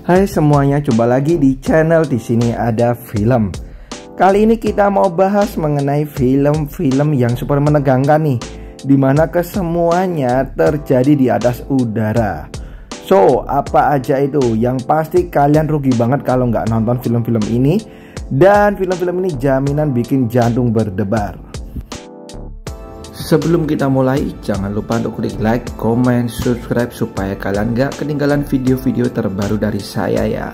Hai semuanya, jumpa lagi di channel Di Sini Ada Film. Kali ini kita mau bahas mengenai film-film yang super menegangkan nih, dimana kesemuanya terjadi di atas udara. So, apa aja itu? Yang pasti kalian rugi banget kalau nggak nonton film-film ini. Dan film-film ini jaminan bikin jantung berdebar. Sebelum kita mulai, jangan lupa untuk klik like, comment, subscribe supaya kalian gak ketinggalan video-video terbaru dari saya ya.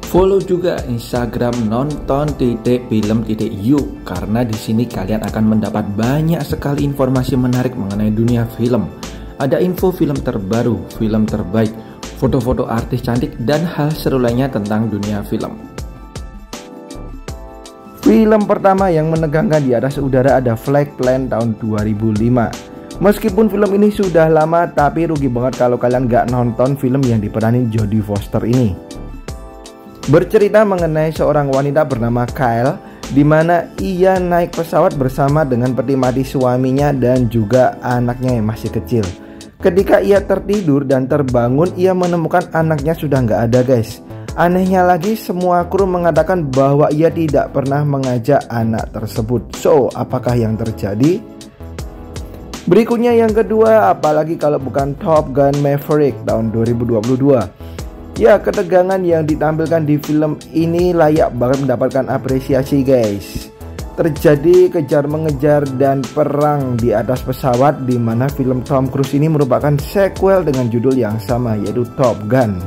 Follow juga Instagram nonton.film.yuk karena di sini kalian akan mendapat banyak sekali informasi menarik mengenai dunia film. Ada info film terbaru, film terbaik, foto-foto artis cantik dan hal seru lainnya tentang dunia film. Film pertama yang menegangkan di atas udara ada Flag Plan tahun 2005. Meskipun film ini sudah lama, tapi rugi banget kalau kalian gak nonton film yang diperanin Jodie Foster ini. Bercerita mengenai seorang wanita bernama Kyle, di mana ia naik pesawat bersama dengan peti mati suaminya dan juga anaknya yang masih kecil. Ketika ia tertidur dan terbangun, ia menemukan anaknya sudah gak ada guys. Anehnya lagi, semua kru mengatakan bahwa ia tidak pernah mengajak anak tersebut. So, apakah yang terjadi? Berikutnya yang kedua, apalagi kalau bukan Top Gun Maverick tahun 2022. Ya, ketegangan yang ditampilkan di film ini layak banget mendapatkan apresiasi guys. Terjadi kejar-mengejar dan perang di atas pesawat, di mana film Tom Cruise ini merupakan sequel dengan judul yang sama, yaitu Top Gun.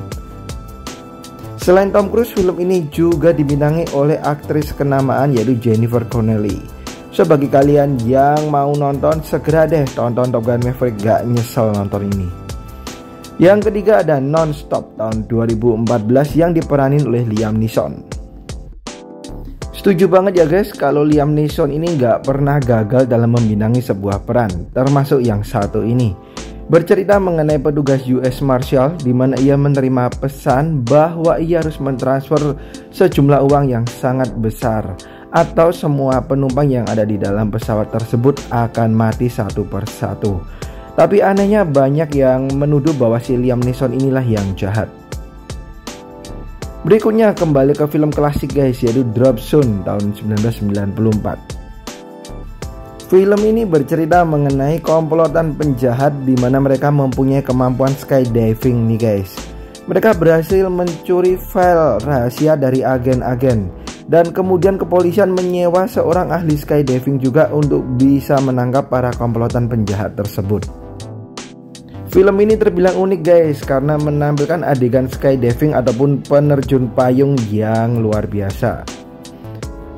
Selain Tom Cruise, film ini juga dibintangi oleh aktris kenamaan yaitu Jennifer Connelly. So, bagi kalian yang mau nonton, segera deh tonton Top Gun Maverick, gak nyesel nonton ini. Yang ketiga ada Non-Stop tahun 2014 yang diperanin oleh Liam Neeson. Setuju banget ya guys, kalau Liam Neeson ini gak pernah gagal dalam membintangi sebuah peran, termasuk yang satu ini. Bercerita mengenai petugas US Marshal, di mana ia menerima pesan bahwa ia harus mentransfer sejumlah uang yang sangat besar, atau semua penumpang yang ada di dalam pesawat tersebut akan mati satu persatu. Tapi anehnya banyak yang menuduh bahwa si Liam Neeson inilah yang jahat. Berikutnya kembali ke film klasik guys, yaitu Drop Zone tahun 1994. Film ini bercerita mengenai komplotan penjahat di mana mereka mempunyai kemampuan skydiving nih guys. Mereka berhasil mencuri file rahasia dari agen-agen, dan kemudian kepolisian menyewa seorang ahli skydiving juga untuk bisa menangkap para komplotan penjahat tersebut. Film ini terbilang unik guys karena menampilkan adegan skydiving ataupun penerjun payung yang luar biasa.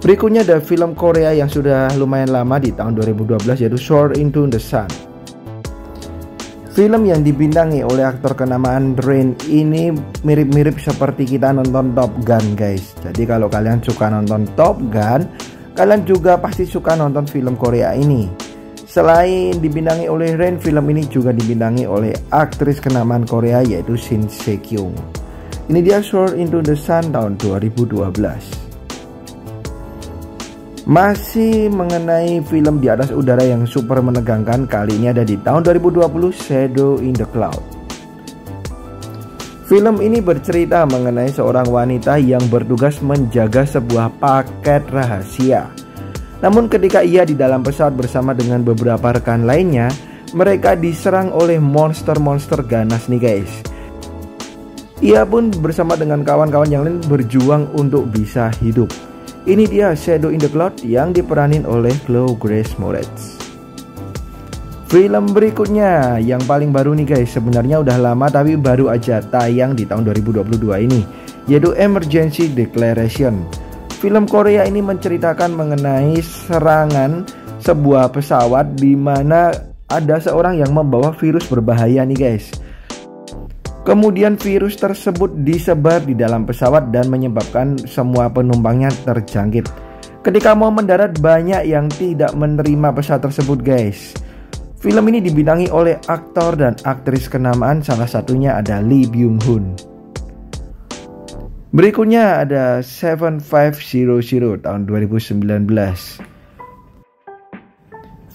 Berikutnya ada film Korea yang sudah lumayan lama di tahun 2012 yaitu Soar Into the Sun. Film yang dibintangi oleh aktor kenamaan Rain ini mirip-mirip seperti kita nonton Top Gun guys. Jadi kalau kalian suka nonton Top Gun, kalian juga pasti suka nonton film Korea ini. Selain dibintangi oleh Rain, film ini juga dibintangi oleh aktris kenamaan Korea yaitu Shin Se Kyung. Ini dia Soar Into the Sun tahun 2012. Masih mengenai film di atas udara yang super menegangkan, kali ini ada di tahun 2020, Shadow in the Cloud. Film ini bercerita mengenai seorang wanita yang bertugas menjaga sebuah paket rahasia. Namun ketika ia di dalam pesawat bersama dengan beberapa rekan lainnya, mereka diserang oleh monster-monster ganas nih guys. Ia pun bersama dengan kawan-kawan yang lain berjuang untuk bisa hidup. Ini dia Shadow in the Cloud yang diperanin oleh Chloe Grace Moretz. Film berikutnya yang paling baru nih guys, sebenarnya udah lama tapi baru aja tayang di tahun 2022 ini, yaitu Emergency Declaration. Film Korea ini menceritakan mengenai serangan sebuah pesawat di mana ada seorang yang membawa virus berbahaya nih guys. Kemudian virus tersebut disebar di dalam pesawat dan menyebabkan semua penumpangnya terjangkit. Ketika mau mendarat, banyak yang tidak menerima pesawat tersebut guys. Film ini dibintangi oleh aktor dan aktris kenamaan, salah satunya ada Lee Byung Hun. Berikutnya ada 7500 tahun 2019.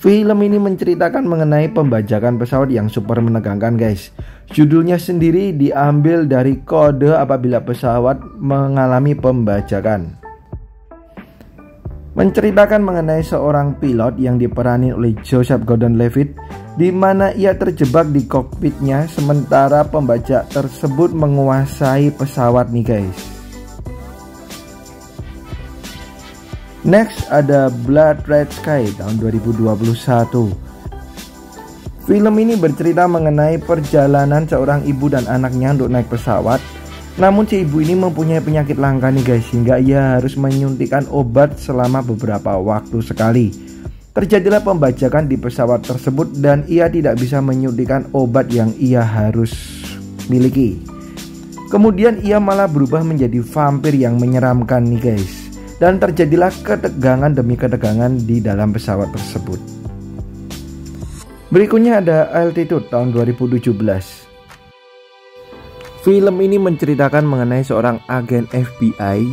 Film ini menceritakan mengenai pembajakan pesawat yang super menegangkan guys. Judulnya sendiri diambil dari kode apabila pesawat mengalami pembajakan. Menceritakan mengenai seorang pilot yang diperankan oleh Joseph Gordon-Levitt, di mana ia terjebak di kokpitnya sementara pembajak tersebut menguasai pesawat nih guys. Next ada Blood Red Sky tahun 2021. Film ini bercerita mengenai perjalanan seorang ibu dan anaknya untuk naik pesawat. Namun si ibu ini mempunyai penyakit langka nih guys, sehingga ia harus menyuntikkan obat selama beberapa waktu sekali. Terjadilah pembajakan di pesawat tersebut dan ia tidak bisa menyuntikkan obat yang ia harus miliki. Kemudian ia malah berubah menjadi vampir yang menyeramkan nih guys. Dan terjadilah ketegangan demi ketegangan di dalam pesawat tersebut. Berikutnya ada Altitude tahun 2017. Film ini menceritakan mengenai seorang agen FBI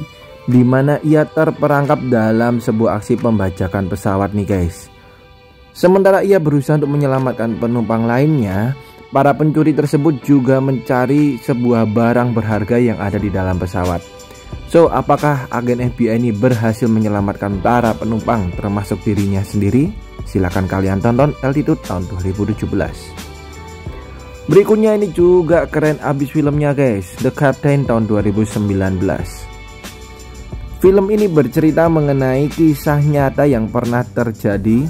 di mana ia terperangkap dalam sebuah aksi pembajakan pesawat nih guys. Sementara ia berusaha untuk menyelamatkan penumpang lainnya, para pencuri tersebut juga mencari sebuah barang berharga yang ada di dalam pesawat. So, apakah agen FBI ini berhasil menyelamatkan para penumpang termasuk dirinya sendiri? Silahkan kalian tonton Altitude tahun 2017. Berikutnya ini juga keren abis filmnya guys, The Captain tahun 2019. Film ini bercerita mengenai kisah nyata yang pernah terjadi,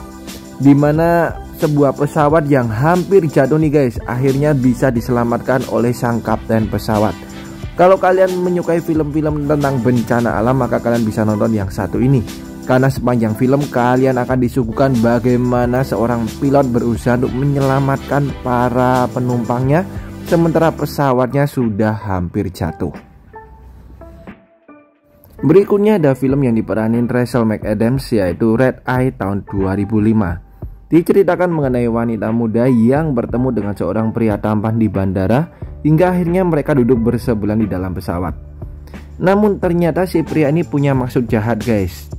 di mana sebuah pesawat yang hampir jatuh nih guys, akhirnya bisa diselamatkan oleh sang kapten pesawat. Kalau kalian menyukai film-film tentang bencana alam, maka kalian bisa nonton yang satu ini. Karena sepanjang film kalian akan disuguhkan bagaimana seorang pilot berusaha untuk menyelamatkan para penumpangnya sementara pesawatnya sudah hampir jatuh. Berikutnya ada film yang diperanin Rachel McAdams, yaitu Red Eye tahun 2005. Diceritakan mengenai wanita muda yang bertemu dengan seorang pria tampan di bandara, hingga akhirnya mereka duduk berseberangan di dalam pesawat. Namun ternyata si pria ini punya maksud jahat guys,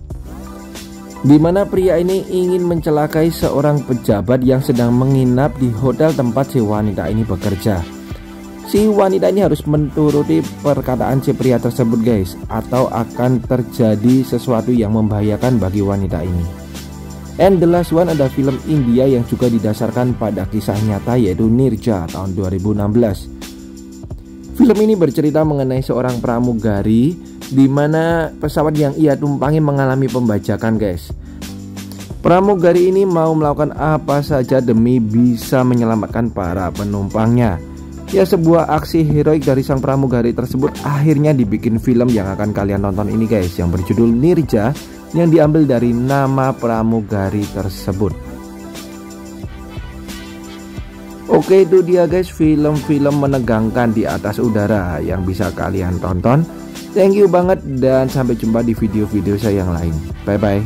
dimana pria ini ingin mencelakai seorang pejabat yang sedang menginap di hotel tempat si wanita ini bekerja. Si wanita ini harus menuruti perkataan si pria tersebut guys, atau akan terjadi sesuatu yang membahayakan bagi wanita ini. And the last one ada film India yang juga didasarkan pada kisah nyata, yaitu Nirja tahun 2016. Film ini bercerita mengenai seorang pramugari di mana pesawat yang ia tumpangi mengalami pembajakan guys. Pramugari ini mau melakukan apa saja demi bisa menyelamatkan para penumpangnya. Ya, sebuah aksi heroik dari sang pramugari tersebut akhirnya dibikin film yang akan kalian tonton ini guys, yang berjudul Nirja, yang diambil dari nama pramugari tersebut. Oke, itu dia guys film-film menegangkan di atas udara yang bisa kalian tonton. Thank you banget dan sampai jumpa di video-video saya yang lain. Bye bye.